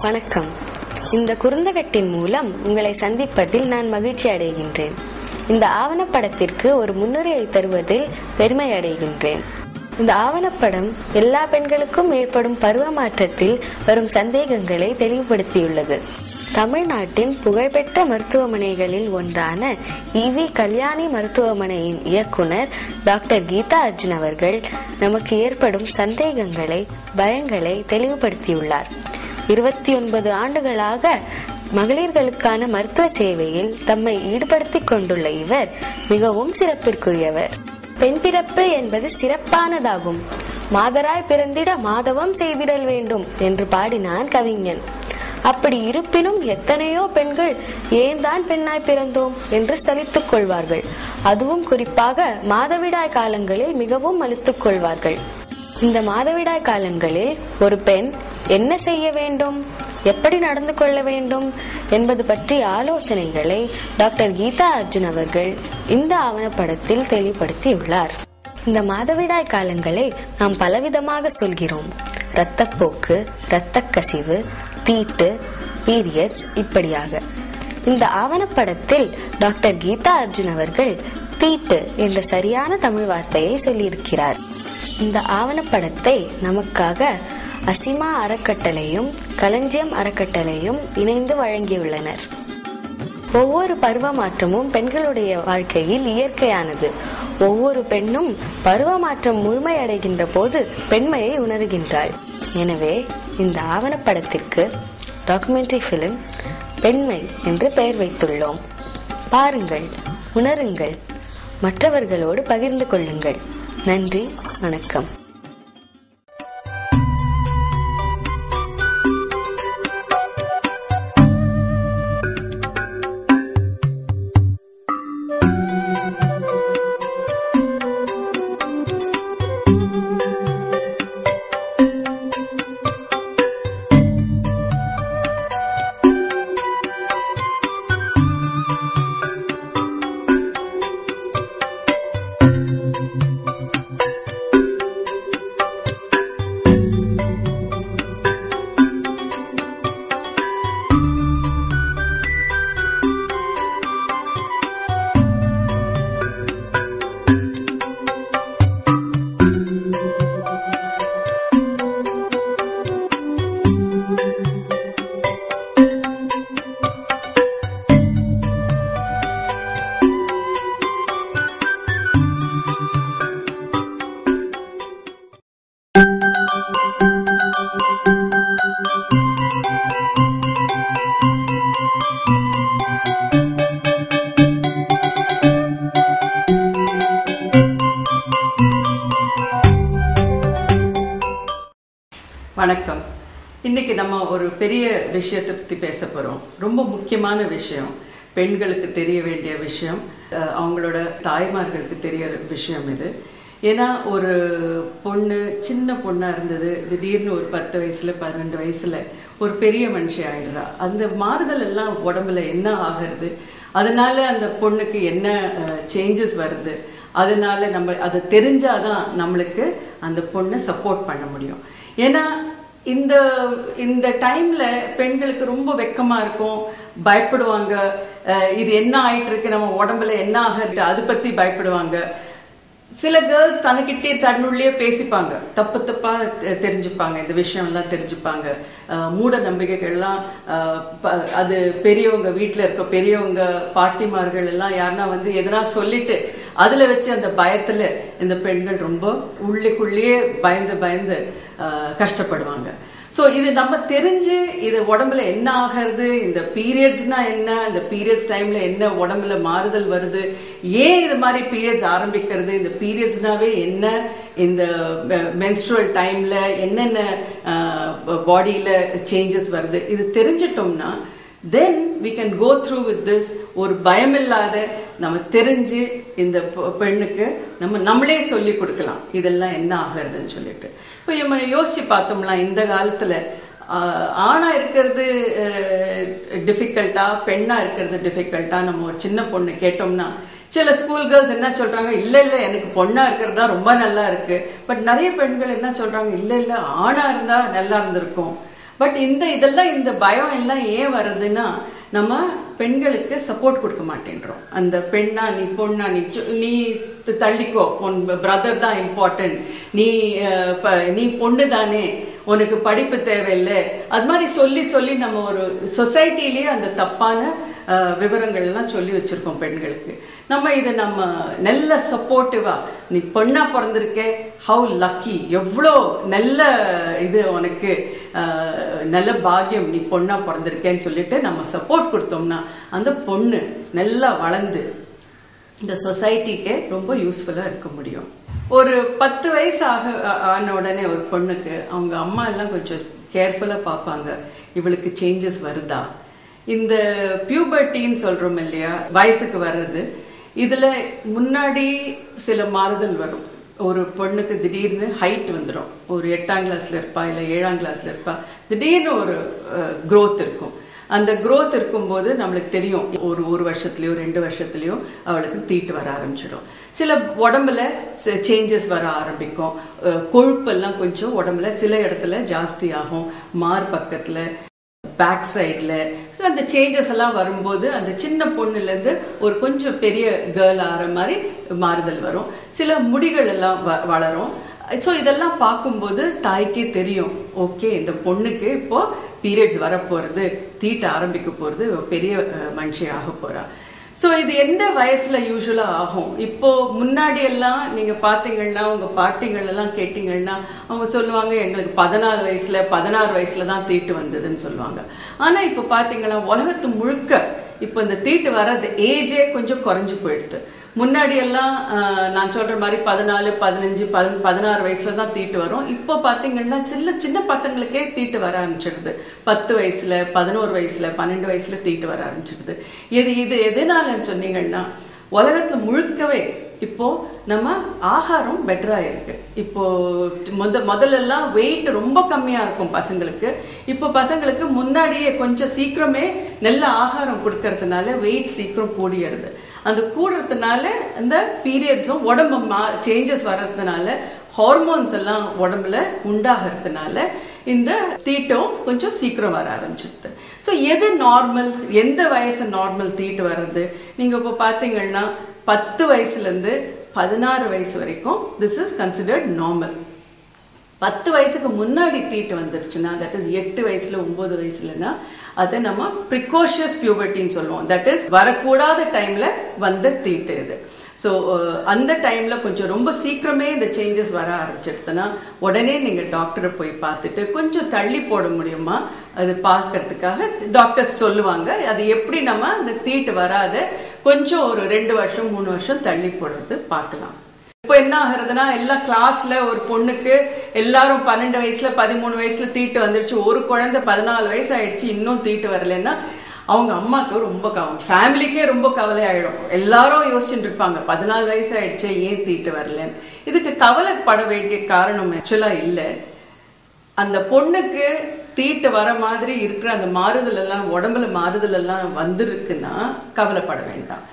வணக்கம். இந்த குறுந்தகட்டின் மூலம் உங்களை சந்திப்பதில் நான் மகிழ்ச்சி அடைகின்றேன். இந்த ஆவணப்படத்திற்கு ஒரு முன்னுரையை தருவதில் பெருமை அடைகின்றேன். இந்த ஆவணப்படம் எல்லா பெண்களுக்கும் ஏற்படும் பருவ மாற்றத்தில் வரும் சந்தேகங்களை தெளிவுபடுத்தியுள்ளது. தமிழ்நாட்டின் புகழ்பெற்ற மருத்துவமனைகளில் ஒன்றான ஈவி கல்யாணி மருத்துவமனையின் இயக்குனர் டாக்டர் கீதா அர்ஜுன் அவர்கள் நமக்கு ஏற்படும் சந்தேகங்களை, பயங்களை தெளிவுபடுத்தியுள்ளார். 29 ஆண்டுகளாக மகளிர்களுக்கான மருத்துவ சேவையில் தம்மை ஈடுபடுத்திக் கொண்டுள்ள இவர் மிகவும் சிறப்பிற்குரியவர். பெண் பிறப்பு என்பது சிறப்பானதாகும். மாதராய் பிறந்திட மாதவம் செய்திடல் வேண்டும் என்று பாடினான் கவிஞன். அப்படி இருப்பினும் எத்தனையோ பெண்கள் ஏன் தான் பெண்ணாய் பிறந்தோம் என்று சலித்துக் கொள்வார்கள். அதுவும் குறிப்பாக மாதவிடாய் காலங்களில் மிகவும் அழுத்துக் கொள்வார்கள். இந்த மாதவிடாய் காலங்களில் ஒரு பெண் என்ன செய்ய வேண்டும், எப்படி நடந்து கொள்ள வேண்டும் என்பது பற்றிய ஆலோசனைகளை டாக்டர் கீதா அர்ஜுன் அவர்கள் இந்த ஆவணப்படத்தில் தெளிவுபடுத்தியுள்ளார். இந்த மாதவிடாய் காலங்களை நாம் பலவிதமாக சொல்கிறோம். இரத்தப்போக்கு, இரத்த கசிவு, தீட்டு, பீரியட்ஸ், இப்படியாக. இந்த ஆவணப்படத்தில் டாக்டர் கீதா அர்ஜுன் அவர்கள் தீட்டு என்ற சரியான தமிழ் வார்த்தையை சொல்லியிருக்கிறார். இந்த ஆவணப்படத்தை நமக்காக அசிமா அறக்கட்டளையும் களஞ்சியம் அறக்கட்டளையும் இணைந்து வழங்கியுள்ளனர். ஒவ்வொரு பருவ மாற்றமும் பெண்களுடைய வாழ்க்கையில் இயற்கையானது. ஒவ்வொரு பெண்ணும் பருவ மாற்றம் முழுமையடைகின்ற போது பெண்மையை உணர்கின்றாள். எனவே இந்த ஆவணப்படத்திற்கு டாக்குமெண்ட்ரி பிலிம் பெண்மை என்று பெயர் வைத்துள்ளோம். பாருங்கள், உணருங்கள், மற்றவர்களோடு பகிர்ந்து கொள்ளுங்கள். நன்றி, வணக்கம். வணக்கம். இன்னைக்கு நம்ம ஒரு பெரிய விஷயத்தை பற்றி பேச போகிறோம். ரொம்ப முக்கியமான விஷயம், பெண்களுக்கு தெரிய வேண்டிய விஷயம், அவங்களோட தாய்மார்களுக்கு தெரிய விஷயம் இது. ஏன்னா ஒரு பொண்ணு சின்ன பொண்ணாக இருந்தது, திடீர்னு ஒரு 10 வயசுல 12 வயசுல ஒரு பெரிய மனுஷி ஆயிடுறா. அந்த மாறுதல் எல்லாம் உடம்புல என்ன ஆகிறது, அதனால அந்த பொண்ணுக்கு என்ன சேஞ்சஸ் வருது, அதனால நம்ம அது தெரிஞ்சாதான் நம்மளுக்கு அந்த பொண்ணை சப்போர்ட் பண்ண முடியும். ஏன்னா இந்த டைம்ல பெண்களுக்கு ரொம்ப வெக்கமா இருக்கும், பயப்படுவாங்க. இது என்ன ஆயிட்டு இருக்கு, நம்ம உடம்புல என்ன ஆகிறது, அது பத்தி பயப்படுவாங்க. சில கேர்ள்ஸ் தனக்கிட்டே தன்னுள்ளே பேசிப்பாங்க, தப்பு தப்பா தெரிஞ்சுப்பாங்க, இந்த விஷயம் எல்லாம் தெரிஞ்சுப்பாங்க. மூட நம்பிக்கைகள்லாம், அது பெரியவங்க வீட்டுல இருக்க பெரியவங்க பாட்டிமார்கள் எல்லாம் யாருன்னா வந்து எதனா சொல்லிட்டு அதுல வச்சு அந்த பயத்துல இந்த பெண்கள் ரொம்ப உள்ளுக்குள்ளேயே பயந்து பயந்து கஷ்டப்படுவாங்க. ஸோ இது நம்ம தெரிஞ்சு இது உடம்புல என்ன ஆகிறது, இந்த பீரியட்ஸ்னா என்ன, இந்த பீரியட்ஸ் டைம்ல என்ன உடம்புல மாறுதல் வருது, ஏன் இது மாதிரி பீரியட்ஸ் ஆரம்பிக்கிறது, இந்த பீரியட்ஸ்னாவே என்ன, இந்த மென்ஸ்ட்ரல் டைம்ல என்னென்ன பாடியில சேஞ்சஸ் வருது, இது தெரிஞ்சிட்டோம்னா then we can go through with this. ஒரு பயமில்லாத நம்ம தெரிஞ்சு இந்த பெண்ணுக்கு நம்மளே சொல்லி கொடுக்கலாம் இதெல்லாம் என்ன ஆகிறதுன்னு சொல்லிட்டு. இப்போ நம்ம யோசிச்சு பார்த்தோம்னா இந்த காலத்துல ஆணா இருக்கிறது டிஃபிகல்ட்டா, பெண்ணா இருக்கிறது டிஃபிகல்ட்டா, நம்ம ஒரு சின்ன பொண்ணு கேட்டோம்னா சில ஸ்கூல் கேர்ள்ஸ் என்ன சொல்றாங்க, இல்ல இல்ல எனக்கு பொண்ணா இருக்கிறது தான் ரொம்ப நல்லா இருக்கு. பட் நிறைய பெண்கள் என்ன சொல்றாங்க, இல்ல இல்ல ஆணா இருந்தா நல்லா இருந்திருக்கும். பட் இதெல்லாம் இந்த பயம் எல்லாம் ஏன் வருதுன்னா நம்ம பெண்களுக்கு சப்போர்ட் கொடுக்க மாட்டேன்றோம். அந்த பெண்ணா நீ பொண்ணா நீ தள்ளிக்கோ, உன் பிரதர் தான் இம்பார்ட்டன்ட், நீ பொண்ணு தானே, உனக்கு படிப்பு தேவையில்லை, அது மாதிரி சொல்லி சொல்லி நம்ம ஒரு சொசைட்டிலேயே அந்த தப்பான விவரங்கள் எல்லாம் சொல்லி வச்சிருக்கோம் பெண்களுக்கு. நம்ம நல்ல சப்போர்ட்டிவா, நீ பொண்ணா பிறந்திருக்க, ஹவு லக்கி, எவ்வளோ நல்ல இது உனக்கு நல்ல பாக்கியம், நீ பொண்ணா பிறந்திருக்கேன்னு சொல்லிட்டு நம்ம சப்போர்ட் கொடுத்தோம்னா அந்த பொண்ணு நல்லா வளர்ந்து இந்த சொசைட்டிக்கே ரொம்ப யூஸ்ஃபுல்லா இருக்க முடியும். ஒரு 10 வயசு ஆன உடனே ஒரு பொண்ணுக்கு அவங்க அம்மா எல்லாம் கொஞ்சம் கேர்ஃபுல்லா பார்ப்பாங்க, இவளுக்கு சேஞ்சஸ் வருதா. இந்த பியூபர்ட்டின்னு சொல்றோம் இல்லையா, வயசுக்கு வர்றது, இதுல முன்னாடி சில மாறுதல் வரும். ஒரு பொண்ணுக்கு திடீர்னு ஹைட் வந்துடும், ஒரு 8ஆம் கிளாஸ்ல இருப்பா இல்லை 7ஆம் கிளாஸ்ல இருப்பா, திடீர்னு ஒரு growth இருக்கும். அந்த growth இருக்கும்போது நம்மளுக்கு தெரியும் ஒரு வருஷத்துலயோ 2 வருஷத்துலயோ அவளுக்கு தீட்டு வர ஆரம்பிச்சிடும். சில உடம்புல சேஞ்சஸ் வர ஆரம்பிக்கும், கொழுப்பெல்லாம் கொஞ்சம் உடம்புல சில இடத்துல ஜாஸ்தி ஆகும், மார்பக்கத்துல பேக் சைட்ல. ஸோ அந்த சேஞ்சஸ் எல்லாம் வரும்போது அந்த சின்ன பொண்ணுல இருந்து ஒரு கொஞ்சம் பெரிய கேர்ள் ஆகிற மாதிரி மாறுதல் வரும். சில முடிகள் எல்லாம் வளரும். ஸோ இதெல்லாம் பார்க்கும்போது தாய்க்கே தெரியும், ஓகே இந்த பொண்ணுக்கு இப்போ பீரியட்ஸ் வரப்போறது, தீட்ட ஆரம்பிக்க போறது, பெரிய மனுஷி ஆக போறா. ஸோ இது எந்த வயசுல யூஸ்வலா ஆகும்? இப்போ முன்னாடி எல்லாம் நீங்க பாத்தீங்கன்னா உங்க பாட்டிகள் எல்லாம் கேட்டீங்கன்னா அவங்க சொல்லுவாங்க, எங்களுக்கு 14 வயசுல 16 வயசுல தான் தீட்டு வந்ததுன்னு சொல்லுவாங்க. ஆனா இப்ப பாத்தீங்கன்னா உலகத்து முழுக்க இப்போ இந்த தீட்டு வர்றது ஏஜே கொஞ்சம் குறைஞ்சு போயிடுது. முன்னாடி எல்லாம் நான் சொல்ற மாதிரி 14, 15, 16 வயசுல தான் தீட்டு வரும். இப்போ பாத்தீங்கன்னா சின்ன பசங்களுக்கே தீட்டு வர ஆரம்பிச்சிடுது. 10 வயசுல 11 வயசுல 12 வயசுல தீட்டு வர ஆரம்பிச்சிடுது. இது எதனாலன்னு சொன்னீங்கன்னா உலகத்துல முழுக்கவே இப்போ நம்ம ஆகாரம் பெட்டரா இருக்கு. இப்போ முதல்லலாம் வெயிட் ரொம்ப கம்மியா இருக்கும் பசங்களுக்கு. இப்போ பசங்களுக்கு முன்னாடியே கொஞ்சம் சீக்கிரமே நல்ல ஆகாரம் கொடுக்கறதுனால வெயிட் சீக்கிரம் கூடியறது. அந்த கூடுறதுனால இந்த பீரியட்ஸும் உடம்பு சேஞ்சஸ் வர்றதுனால ஹார்மோன்ஸ் எல்லாம் உடம்புல உண்டாகிறதுனால இந்த தீட்டம் கொஞ்சம் சீக்கிரம் வர ஆரம்பிச்சிருது. ஸோ எது நார்மல், எந்த வயசு நார்மல் தீட்டு வர்றது? நீங்க இப்போ பாத்தீங்கன்னா 10 வயசுல இருந்து 16 வயசு வரைக்கும் திஸ் இஸ் கன்சிடர்ட் நார்மல். 10 வயசுக்கு முன்னாடி தீட்டு வந்துருச்சுன்னா, தட் இஸ் 8 வயசுல 9 வயசுலன்னா அதை நம்ம ப்ரிகாஷியஸ் பியூபர்ட்டின்னு சொல்லுவோம். தட் இஸ் வரக்கூடாத டைம்ல வந்த தீட்டு இது. ஸோ அந்த டைம்ல கொஞ்சம் ரொம்ப சீக்கிரமே இந்த சேஞ்சஸ் வர ஆரம்பிச்சிடுதுன்னா உடனே நீங்க டாக்டரை போய் பார்த்துட்டு கொஞ்சம் தள்ளி போட முடியுமா அது பார்க்கறதுக்காக டாக்டர்ஸ் சொல்லுவாங்க. அது எப்படி நம்ம அந்த தீட்டு வராத கொஞ்சம் ஒரு 2 வருஷம் 3 வருஷம் தள்ளி போடுறது பார்க்கலாம். இப்போ என்ன ஆகுறதுன்னா எல்லா கிளாஸ்ல ஒரு பொண்ணுக்கு எல்லாரும் 12 வயசுல 13 வயசுல தீட்டு வந்துடுச்சு, ஒரு குழந்தை 14 வயசு ஆயிடுச்சு இன்னும் தீட்டு வரலன்னா அவங்க அம்மாக்கு ரொம்ப ஃபேமிலிக்கே ரொம்ப கவலை ஆயிடும். எல்லாரும் யோசிச்சுட்டு இருப்பாங்க 14 வயசு ஆயிடுச்சு ஏன் தீட்டு வரலன்னு. இதுக்கு கவலைப்பட வேண்டிய காரணம் ஆக்சுவலா இல்லை. அந்த பொண்ணுக்கு தீட்டு வர மாதிரி இருக்கிற அந்த மாறுதல் எல்லாம் உடம்புல மாறுதல் எல்லாம் வந்திருக்குன்னா கவலைப்பட வேண்டாம்.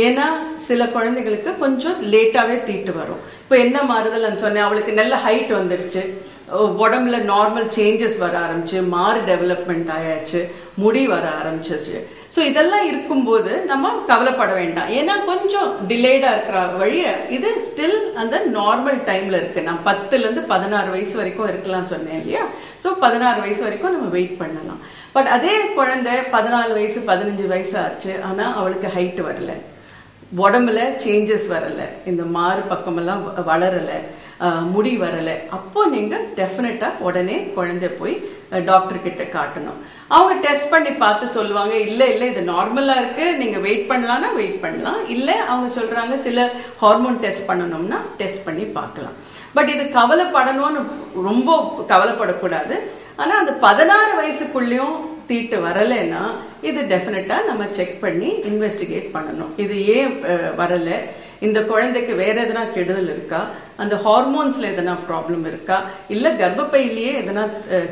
ஏன்னா சில குழந்தைகளுக்கு கொஞ்சம் லேட்டாவே தீட்டு வரும். இப்போ என்ன மாறுதல் சொன்னேன், அவளுக்கு நல்ல ஹைட் வந்துடுச்சு, உடம்புல நார்மல் சேஞ்சஸ் வர ஆரம்பிச்சு, மாறு டெவலப்மெண்ட் ஆயாச்சு, முடி வர ஆரம்பிச்சிச்சு. ஸோ இதெல்லாம் இருக்கும்போது நம்ம கவலைப்பட வேண்டாம். ஏன்னா கொஞ்சம் டிலேடா இருக்கிற வழிய இது ஸ்டில் அந்த நார்மல் டைம்ல இருக்கு. நான் 10ல இருந்து 16 வயசு வரைக்கும் இருக்கலாம் சொன்னேன் இல்லையா. ஸோ 16 வயசு வரைக்கும் நம்ம வெயிட் பண்ணலாம். பட் அதே குழந்தை 14 வயசு 15 வயசு ஆச்சு, ஆனா அவளுக்கு ஹைட் வரல, உடம்புல சேஞ்சஸ் வரல, இந்த மாறு பக்கமெல்லாம் வளரல, முடி வரல, அப்போ நீங்க டெஃபினட்டா உடனே குழந்தை போய் டாக்டர் கிட்ட காட்டணும். அவங்க டெஸ்ட் பண்ணி பார்த்து சொல்லுவாங்க, இல்ல இது நார்மலா இருக்கு, நீங்க வெயிட் பண்ணலாம்னா வெயிட் பண்ணலாம், இல்ல அவங்க சொல்றாங்க சில ஹார்மோன் டெஸ்ட் பண்ணணும்னா டெஸ்ட் பண்ணி பார்க்கலாம். பட் இது கவலைப்படணும்னு ரொம்ப கவலைப்படக்கூடாது. ஆனா அந்த 16 வயசுக்குள்ளேயும் தீட்டு வரலைன்னா இது டெஃபினட்டா நம்ம செக் பண்ணி இன்வெஸ்டிகேட் பண்ணணும். இது ஏன் வரல, இந்த குழந்தைக்கு வேற எதனா கெடுதல் இருக்கா, அந்த ஹார்மோன்ஸ்ல எதனா ப்ராப்ளம் இருக்கா, இல்ல கர்ப்பப்பையிலேயே எதனா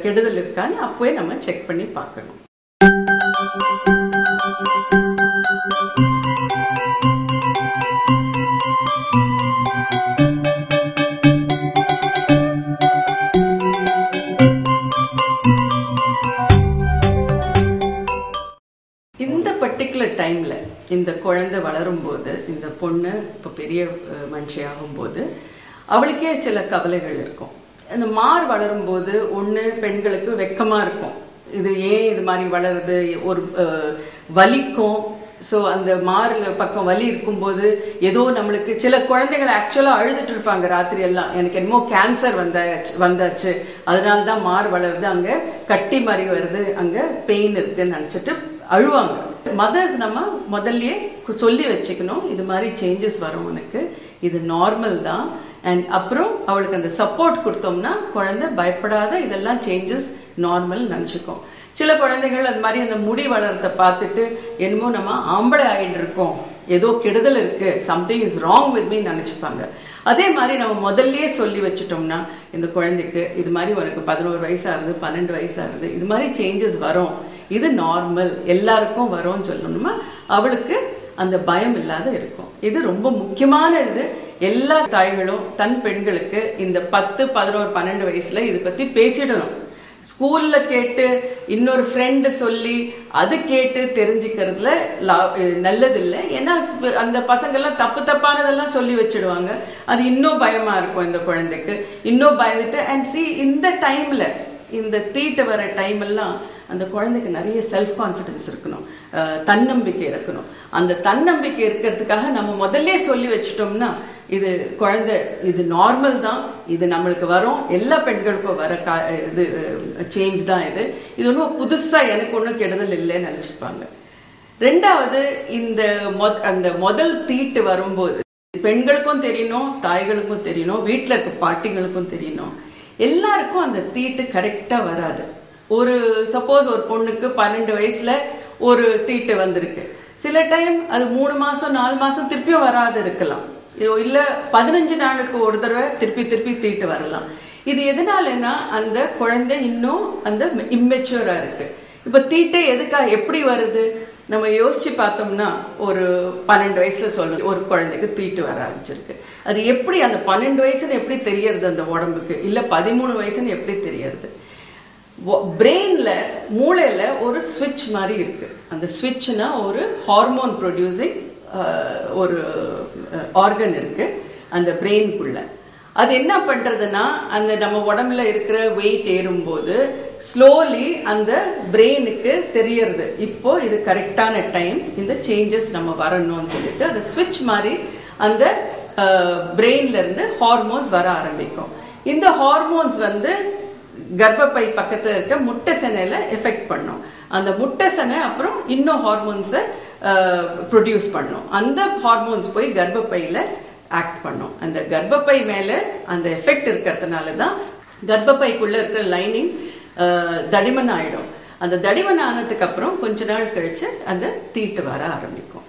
கெடுதல் இருக்கான்னு அப்பவே நம்ம செக் பண்ணி பார்க்கணும். இந்த குழந்தை வளரும் போது, இந்த பொண்ணு இப்போ பெரிய மனுஷி ஆகும்போது அவளுக்கே சில கவலைகள் இருக்கும். இந்த மார் வளரும் போது ஒன்று பெண்களுக்கு வெக்கமா இருக்கும், இது ஏன் இது மாதிரி வளருது, ஒரு வலிக்கும். ஸோ அந்த மார்ல பக்கம் வலி இருக்கும்போது ஏதோ நம்மளுக்கு சில குழந்தைகள் ஆக்சுவலாக அழுதுட்டு இருப்பாங்க ராத்திரி எல்லாம், எனக்கு என்னமோ கேன்சர் வந்தாச்சு அதனால தான் மார் வளருது, அங்கே கட்டி மாதிரி வருது, அங்கே பெயின் இருக்குன்னு நினச்சிட்டு அழுவாங்க. மதர்ஸ் நம்ம முதல்லயே சொல்லி வச்சுக்கணும், இது மாதிரி சேஞ்சஸ் வரும் உனக்கு, இது நார்மல் தான். அண்ட் அப்புறம் அவளுக்கு அந்த சப்போர்ட் கொடுத்தோம்னா குழந்தை பயப்படாத இதெல்லாம் சேஞ்சஸ் நார்மல் நினச்சிக்கும். சில குழந்தைகள் அது மாதிரி அந்த முடி வளர்றத பார்த்துட்டு என்னமோ நம்ம ஆம்பளை ஆயிட்டு இருக்கோம், ஏதோ கெடுதல் இருக்கு, something is wrong with me நினைச்சுப்பாங்க. அதே மாதிரி நம்ம முதல்லயே சொல்லி வச்சுட்டோம்னா இந்த குழந்தைக்கு இது மாதிரி உனக்கு 11 வயசாகுது 12 வயசாகுது, இது மாதிரி சேஞ்சஸ் வரும், இது நார்மல், எல்லாருக்கும் வரும்னு சொல்லணும்னா அவளுக்கு அந்த பயம் இல்லாத இருக்கும். இது ரொம்ப முக்கியமான இது. எல்லா தாய்களும் தன் பெண்களுக்கு இந்த 10, 11, 12 வயசுல இதை பத்தி பேசிடணும். ஸ்கூல்ல கேட்டு இன்னொரு ஃப்ரெண்டு சொல்லி அது கேட்டு தெரிஞ்சுக்கிறதுல நல்லது இல்லை. ஏன்னா அந்த பசங்கள்லாம் தப்பானதெல்லாம் சொல்லி வச்சிடுவாங்க, அது இன்னும் பயமா இருக்கும் இந்த குழந்தைக்கு, இன்னும் பயந்துட்டு. அண்ட் சி இந்த டைம்ல இந்த தீட்டு வர டைம் எல்லாம் அந்த குழந்தைக்கு நிறைய செல்ஃப் கான்ஃபிடன்ஸ் இருக்கணும், தன்னம்பிக்கை இருக்கணும். அந்த தன்னம்பிக்கை இருக்கிறதுக்காக நம்ம முதல்ல சொல்லி வச்சுட்டோம்னா இது குழந்தை இது நார்மல் தான், இது நம்மளுக்கு வரும், எல்லா பெண்களுக்கும் வர இது சேஞ்ச் தான், இது ஒன்றும் புதுசா எனக்கு ஒன்றும் கெடுதல் இல்லைன்னு நினைச்சிருப்பாங்க. ரெண்டாவது, இந்த அந்த முதல் தீட்டு வரும்போது பெண்களுக்கும் தெரியணும், தாய்களுக்கும் தெரியணும், வீட்டில் இருக்க பாட்டிங்களுக்கும் தெரியணும், எல்லாருக்கும் அந்த தீட்டு கரெக்டா வராது. ஒரு சப்போஸ் ஒரு பொண்ணுக்கு 12 வயசுல ஒரு தீட்டு வந்திருக்கு, சில டைம் அது 3 மாசம் 4 மாசம் திருப்பியும் வராது இருக்கலாம், இல்ல 15 நாளுக்கு ஒரு தடவை திருப்பி தீட்டு வரலாம். இது எதனாலன்னா அந்த குழந்தை இன்னும் அந்த இம்மெச்சூரா இருக்கு. இப்ப தீட்டை எப்படி வருது நம்ம யோசிச்சு பார்த்தோம்னா, ஒரு 12 வயசுல சொல்ற ஒரு குழந்தைக்கு தீட்டு வர ஆரம்பிச்சிருக்கு, அது எப்படி அந்த 12 வயசுன்னு எப்படி தெரியறது அந்த உடம்புக்கு, இல்ல 13 வயசுன்னு எப்படி தெரியறது? பிரெயின்ல மூளையில ஒரு ஸ்விட்ச் மாதிரி இருக்கு. அந்த ஸ்விட்ச்னா ஒரு ஹார்மோன் ப்ரொடியூசிங் ஒரு ஆர்கன் இருக்கு அந்த பிரெயின்குள்ள. அது என்ன பண்றதுன்னா அந்த நம்ம உடம்புல இருக்கிற வெயிட் ஏறும்போது ஸ்லோலி அந்த பிரெயினுக்கு தெரியறது, இப்போ இது கரெக்டான டைம், இந்த சேஞ்சஸ் நம்ம வரணும்னு சொல்லிட்டு அந்த ஸ்விட்ச் மாதிரி அந்த பிரெயின்ல இருந்து ஹார்மோன்ஸ் வர ஆரம்பிக்கும். இந்த ஹார்மோன்ஸ் கர்ப்பப்பை பக்கத்துல இருக்க முட்டை செனையில எஃபெக்ட் பண்ணும். அந்த முட்டை செனை அப்புறம் இன்னும் ஹார்மோன்ஸை ப்ரொடியூஸ் பண்ணும். அந்த ஹார்மோன்ஸ் போய் கர்ப்பப்பையில ஆக்ட் பண்ணும். அந்த கர்ப்பப்பை மேல அந்த எஃபெக்ட் இருக்கிறதுனால தான் கர்ப்பப்பைக்குள்ள இருக்கிற லைனிங் தடிமன் ஆயிடும். அந்த தடிமன் ஆனதுக்கு அப்புறம் கொஞ்ச நாள் கழிச்சு அந்த தீட்டு வர ஆரம்பிக்கும்.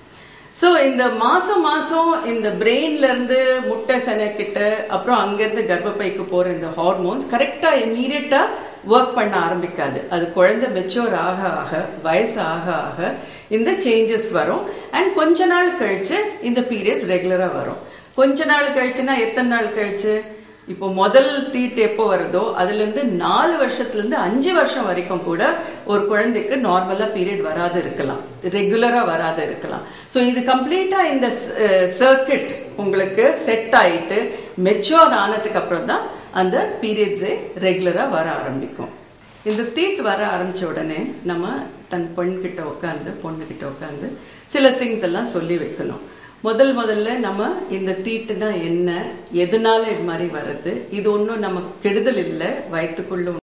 ஸோ இந்த மாசம் இந்த பிரெயின்ல இருந்து முட்டை செனை கிட்ட அப்புறம் அங்கிருந்து கர்ப்பப்பைக்கு போற இந்த ஹார்மோன்ஸ் கரெக்டா இமீடியட்டா ஒர்க் பண்ண ஆரம்பிக்காது. அது குழந்தை மெச்சூர் ஆக ஆக வயசு ஆக ஆக இந்த சேஞ்சஸ் வரும். அண்ட் கொஞ்ச நாள் கழிச்சு இந்த பீரியட்ஸ் ரெகுலரா வரும். கொஞ்ச நாள் கழிச்சுன்னா எத்தனை நாள் கழிச்சு? இப்போ முதல் தீட்டு எப்போ வருதோ அதுல இருந்து 4 வருஷத்துல இருந்து 5 வருஷம் வரைக்கும் கூட ஒரு குழந்தைக்கு நார்மலா பீரியட் வராது இருக்கலாம், ரெகுலரா வராது இருக்கலாம். ஸோ இது கம்ப்ளீட்டா இந்த சர்க்கிட் உங்களுக்கு செட் ஆயிட்டு மெச்சூர் ஆனதுக்கு அப்புறம் தான் அந்த பீரியட்ஸே ரெகுலரா வர ஆரம்பிக்கும். இந்த தீட்டு வர ஆரம்பிச்ச உடனே நம்ம தன் பொண்ணுகிட்ட உட்காந்து சில திங்ஸ் எல்லாம் சொல்லி வைக்கணும். முதல்ல நம்ம இந்த தீட்டுனா என்ன, எதனால இது மாதிரி வருது, இது ஒன்றும் நமக்கு கெடுதல் இல்லை, வயிற்றுக்குள்ள